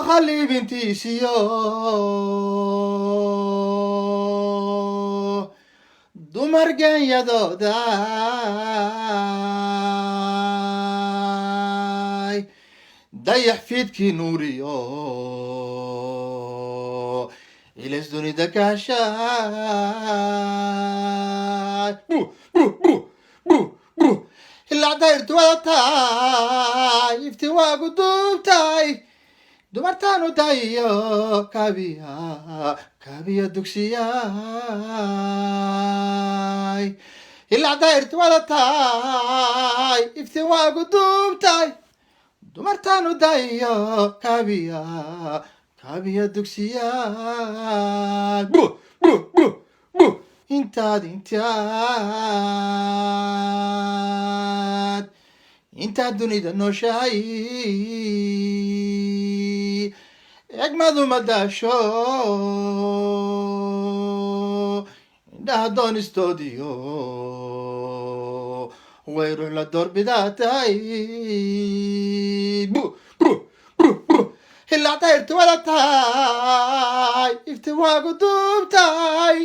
خلي بنتي سيو dumarkan yadooday dayax fiidkii nuuriyo ilas dunida kaashaay ilaa dayrtu wadatay ifti waagu duubtay dumartaanu dayo kaabiya dugsiyaay ilaa dayrtu wadatay ifti waagu duubtay dumartaanu dayo kaabiya dugsiyaay intaad dunida nooshahay egmadu madaasho indhaha doonistoodiyo way ruux la doorbidaa tahay ilaa dayrtu wadatay ifti waagu duubtay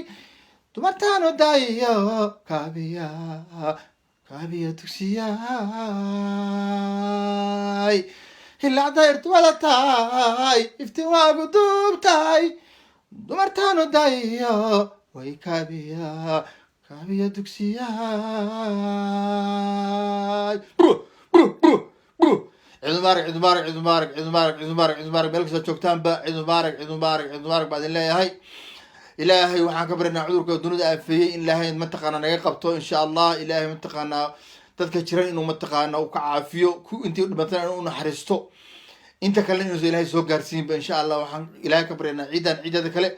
dumartaanu dayo kaabiya dugsiyaay ilaa dayrtu wadatay ifti waagu duubtay dumartaanu dayo way kaabiya dugsiyaay ciid mubaarak meel kasta joogtaanba ciid mubaarak baa idin leeyahay ilaahay waxaan ka baryanaa cudurka dunida aafeeyey in ilaahay mataqaana naga qabto insha allah ilaahay mataqaanaa dadka jiran inuu mataqaana uu ka caafiyo intii dhimatana inuu naxariisto inta kale inuusa ilaahay soo gaarsiinba insha allah waxaan ilaahay ka baryanaa ciidada kale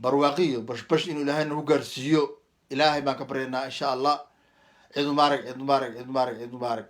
barwaaqiyo bashbash inuu ilaahay nagu gaarsiiyo ilaahay baan ka baryanaa insha allah ciid mubaarak